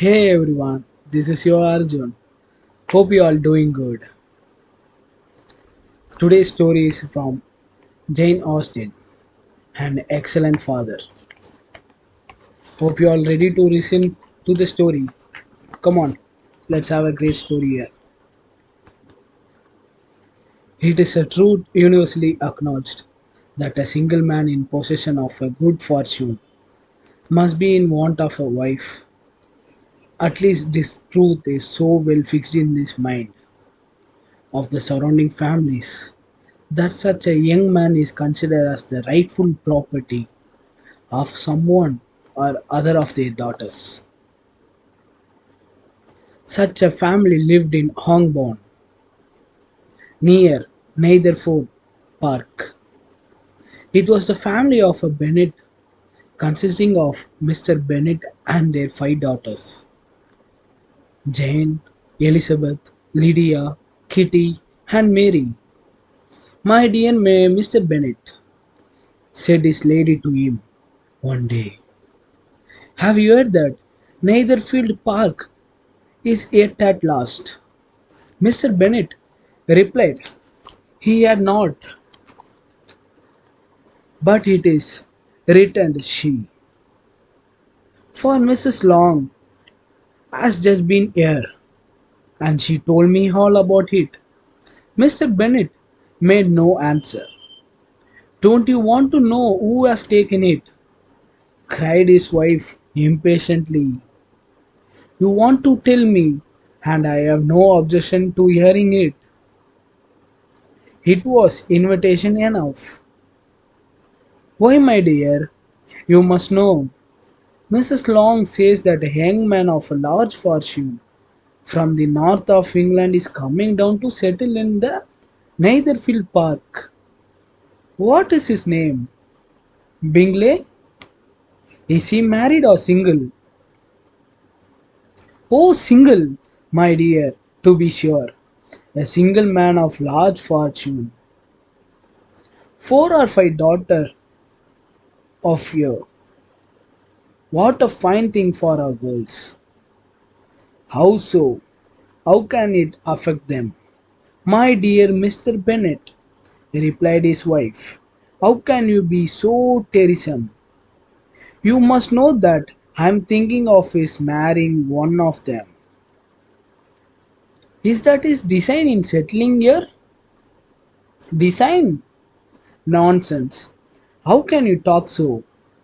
Hey everyone, this is your Arjun. Hope you all doing good. Today's story is from Jane Austen, an excellent father. Hope you all ready to listen to the story. Come on, let's have a great story here. It is a truth universally acknowledged that a single man in possession of a good fortune must be in want of a wife. At least this truth is so well fixed in his mind of the surrounding families that such a young man is considered as the rightful property of someone or other of their daughters. Such a family lived in Hongbourne, near Netherford Park. It was the family of a Bennet consisting of Mr. Bennet and their five daughters Jane, Elizabeth, Lydia, Kitty, and Mary. My dear Mr. Bennet, said his lady to him one day, have you heard that Netherfield Park is yet at last? Mr. Bennet replied, he had not, but it is, returned she, for Mrs. Long has just been here, and she told me all about it. Mr. Bennet made no answer. Don't you want to know who has taken it? Cried his wife impatiently. You want to tell me, and I have no objection to hearing it. It was invitation enough. Why, my dear, you must know. Mrs. Long says that a young man of a large fortune from the north of England is coming down to settle in the Netherfield Park. What is his name? Bingley? Is he married or single? Oh, single, my dear, to be sure. A single man of large fortune. Four or five daughters of you. What a fine thing for our girls. How so? How can it affect them? My dear Mr. Bennet, replied his wife, how can you be so tiresome? You must know that I am thinking of his marrying one of them. Is that his design in settling here? Design? Nonsense. How can you talk so?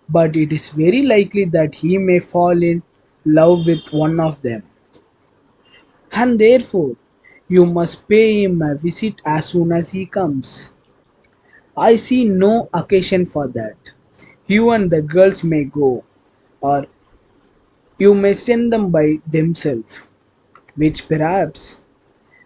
But it is very likely that he may fall in love with one of them. And therefore, you must pay him a visit as soon as he comes. I see no occasion for that. You and the girls may go, or you may send them by themselves, which perhaps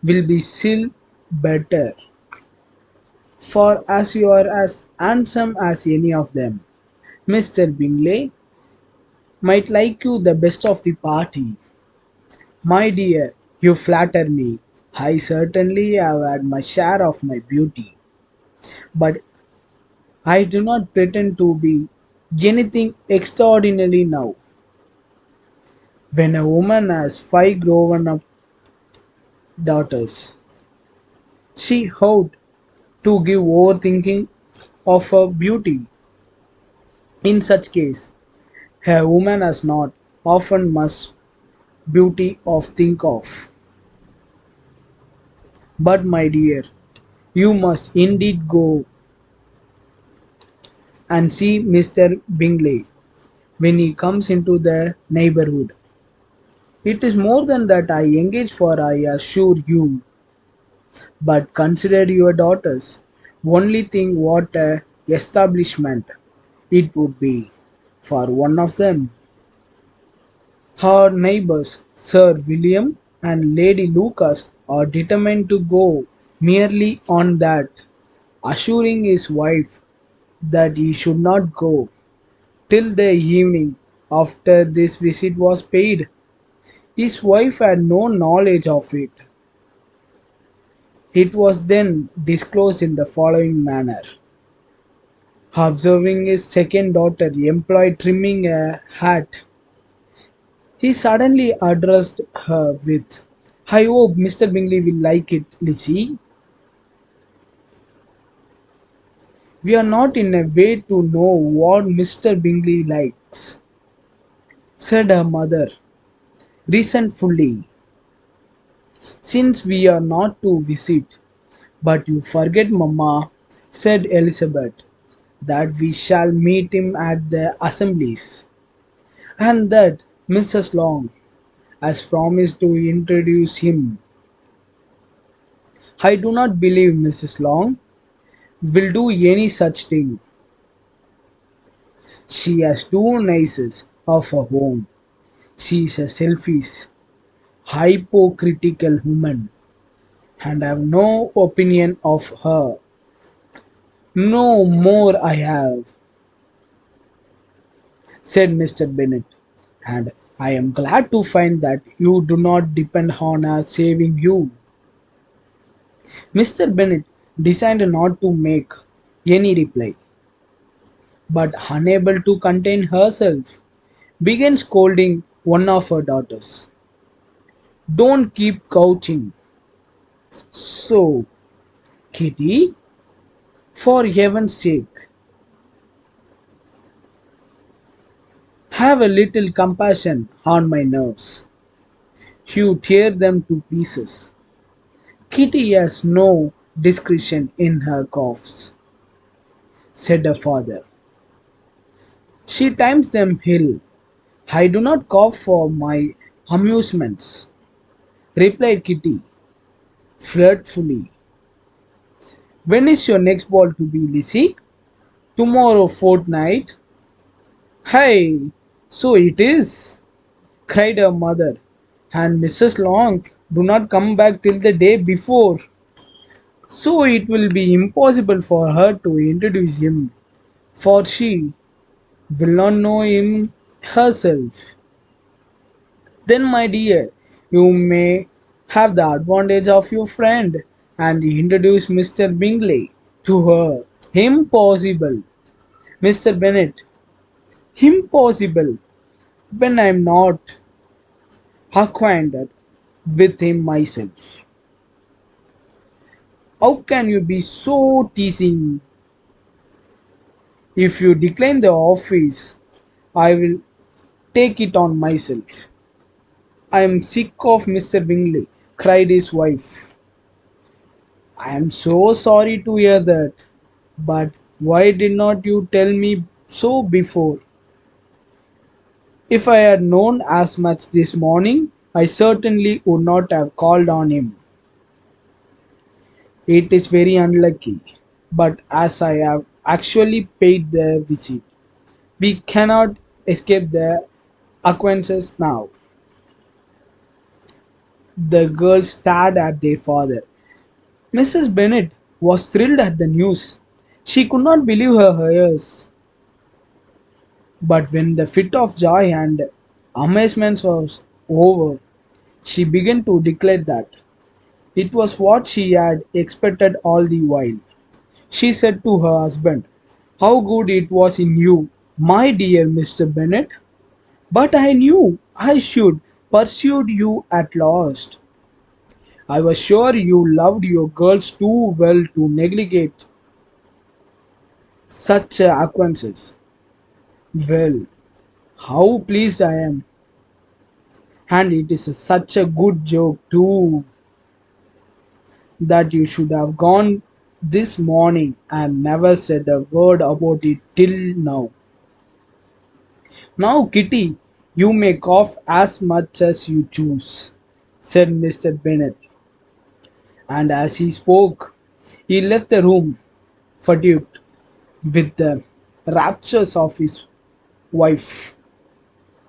will be still better, for as you are as handsome as any of them, Mr. Bingley might like you the best of the party. My dear, you flatter me. I certainly have had my share of my beauty, but I do not pretend to be anything extraordinary now. When a woman has five grown up daughters, she ought to give overthinking of her beauty. In such case, a woman has not often much beauty of think of. But my dear, you must indeed go and see Mr. Bingley when he comes into the neighborhood. It is more than that I engage for, I assure you. But consider your daughters. Only think what a establishment it would be for one of them. Her neighbors, Sir William and Lady Lucas, are determined to go merely on that, assuring his wife that he should not go till the evening after this visit was paid. His wife had no knowledge of it. It was then disclosed in the following manner. Observing his second daughter employed trimming a hat, He suddenly addressed her with, I hope Mr. Bingley will like it, Lizzie. We are not in a way to know what Mr. Bingley likes, said her mother resentfully, since we are not to visit. But you forget, Mamma, said Elizabeth, that we shall meet him at the assemblies, and that Mrs. Long has promised to introduce him. I do not believe Mrs. Long will do any such thing. She has two nieces of her own. She is a selfish, hypocritical woman, and I have no opinion of her. No more I have, said Mr. Bennet, and I am glad to find that you do not depend on her saving you. Mr. Bennet decided not to make any reply, but unable to contain herself, began scolding one of her daughters. Don't keep couching. So, Kitty, for heaven's sake, have a little compassion on my nerves. You tear them to pieces. Kitty has no discretion in her coughs, said her father. She times them ill. I do not cough for my amusements, replied Kitty, fretfully. When is your next ball to be, Lizzie? Tomorrow fortnight? Hey, so it is, cried her mother. And Mrs. Long do not come back till the day before. So it will be impossible for her to introduce him, for she will not know him herself. Then, my dear, you may have the advantage of your friend and introduce Mr. Bingley to her. Impossible, Mr. Bennet. Impossible when I am not acquainted with him myself. How can you be so teasing? If you decline the office, I will take it on myself. I am sick of Mr. Bingley, cried his wife. I am so sorry to hear that, but why did not you tell me so before? If I had known as much this morning, I certainly would not have called on him. It is very unlucky, but as I have actually paid the visit, we cannot escape the acquaintances now. The girls stared at their father. Mrs. Bennet was thrilled at the news. She could not believe her ears. But when the fit of joy and amazement was over, she began to declare that it was what she had expected all the while. She said to her husband, how good it was in you, my dear Mr. Bennet. But I knew I should pursue you at last. I was sure you loved your girls too well to neglect such acquaintances. Well, how pleased I am. And it is such a good joke too, that you should have gone this morning and never said a word about it till now. Now, Kitty, you may cough as much as you choose, said Mr. Bennet, and as he spoke, he left the room, fatigued with the raptures of his wife.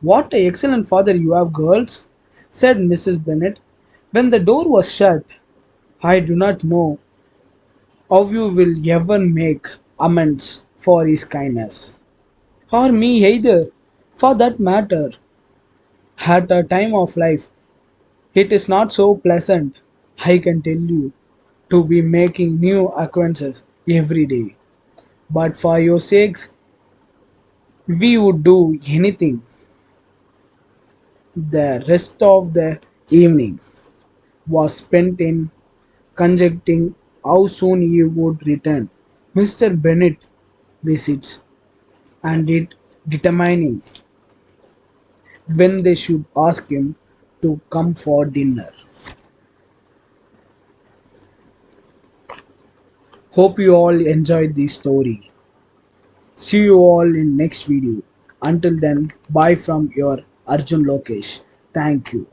What an excellent father you have, girls, said Mrs. Bennet when the door was shut. I do not know how you will ever make amends for his kindness, or me either, for that matter. At a time of life, it is not so pleasant, I can tell you, to be making new acquaintances every day. But for your sakes, we would do anything. The rest of the evening was spent in conjecturing how soon he would return. Mr. Bennet visits and it determining when they should ask him to come for dinner. Hope you all enjoyed the story. See you all in next video. Until then, bye from your Arjun Lokesh. Thank you.